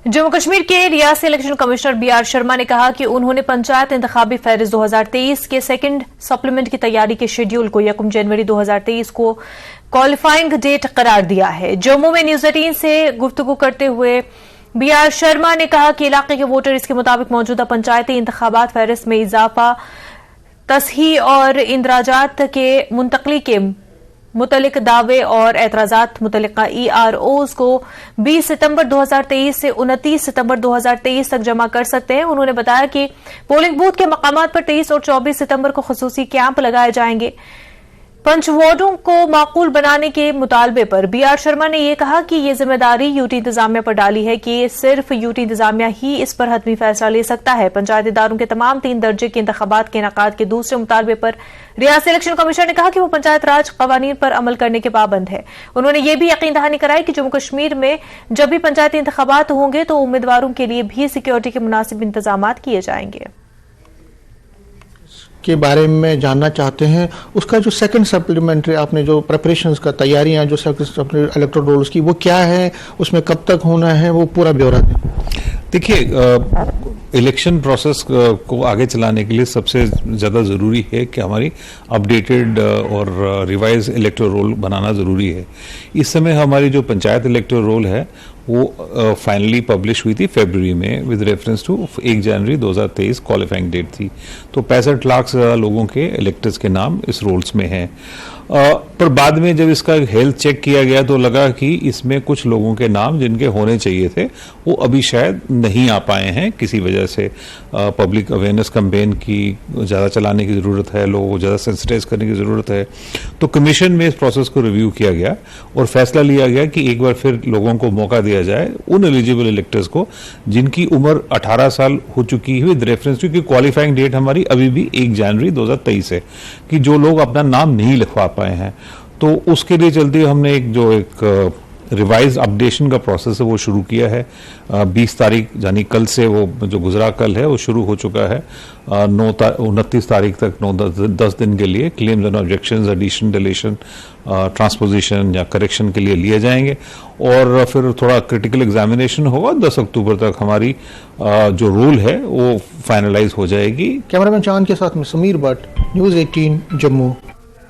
जम्मू कश्मीर के रियासती election commissioner B R Sharma ने कहा कि उन्होंने पंचायत इंतखाबी फहरिस्त 2023 के सेकंड सप्लीमेंट की तैयारी के शेड्यूल को 1 जनवरी 2023 को क्वालिफाइंग डेट करार दिया है। जम्मू में न्यूज 18 से गुफ्तगू करते हुए बीआर शर्मा ने कहा कि इलाके के वोटर इसके मुताबिक मौजूदा पंचायती इंतखाबात फहरिस्त में इजाफा, तस्हीह और इंदराजात के मुंतकली के मुतलिक दावे और एतराजात मुतल्लिका EROs को 20 सितंबर 2023 से 29 सितंबर 2023 तक जमा कर सकते हैं। उन्होंने बताया कि पोलिंग बूथ के मकामात पर 23 और 24 सितंबर को खुसूसी कैंप लगाए जाएंगे। पंच वार्डों को माकूल बनाने के मुतालबे पर बीआर शर्मा ने यह कहा कि यह जिम्मेदारी यूटी इंतजामिया पर डाली है कि सिर्फ यूटी इंतजामिया ही इस पर हतमी फैसला ले सकता है। पंचायत इदारों के तमाम 3 दर्जे के इंतखाबात के इनेकाद के दूसरे मुतालबे पर रियासती इलेक्शन कमीशन ने कहा कि वो पंचायत राज कवानीन पर अमल करने के पाबंद है। उन्होंने यह भी यकीन दहानी कराई कि जम्मू कश्मीर में जब भी पंचायती इंतखाबात होंगे तो उम्मीदवारों के लिए भी सिक्योरिटी के मुनासिब इंतजाम किए जाएंगे। के बारे में जानना चाहते हैं, उसका जो सेकंड सप्लीमेंट्री आपने जो प्रिपरेशंस का तैयारियां जो सेकंड इलेक्टोरल रोल्स की वो क्या है, उसमें कब तक होना है, वो पूरा ब्यौरा दें। देखिए, इलेक्शन प्रोसेस को आगे चलाने के लिए सबसे ज़्यादा ज़रूरी है कि हमारी अपडेटेड और रिवाइज इलेक्टोरल रोल बनाना ज़रूरी है। इस समय हमारी जो पंचायत इलेक्टोरल रोल है वो फाइनली पब्लिश हुई थी फरवरी में with reference to 1 January 2023 qualifying date थी। तो 65 लाख से ज़्यादा लोगों के इलेक्टर्स के नाम इस रोल्स में हैं। पर बाद में जब इसका हेल्थ चेक किया गया तो लगा कि इसमें कुछ लोगों के नाम जिनके होने चाहिए थे वो अभी शायद नहीं आ पाए हैं किसी वजह से। पब्लिक अवेयरनेस कैंपेन की ज़्यादा चलाने की ज़रूरत है, लोगों को ज़्यादा सेंसिटाइज करने की ज़रूरत है। तो कमीशन में इस प्रोसेस को रिव्यू किया गया और फैसला लिया गया कि एक बार फिर लोगों को मौका दिया जाए उन एलिजिबल इलेक्टर्स को जिनकी उम्र 18 साल हो चुकी है विद रेफरेंस टू, क्योंकि क्वालिफाइंग डेट हमारी अभी भी 1 जनवरी 2023 है, कि जो लोग अपना नाम नहीं लिखवा पाए हैं। तो उसके लिए चलते हमने एक रिवाइज अपडेशन का प्रोसेस है वो शुरू किया है। 20 तारीख यानी कल से, वो जो गुजरा कल है वो शुरू हो चुका है। 29 तारीख तक 9-10 दिन के लिए claims and objections, addition, deletion, transposition या करेक्शन के लिए लिए जाएंगे और फिर थोड़ा क्रिटिकल एग्जामिनेशन होगा। 10 अक्टूबर तक हमारी जो रूल है वो फाइनलाइज हो जाएगी। कैमरामैन चांद के साथ में समीर भट्ट, न्यूज़ 18 जम्मू।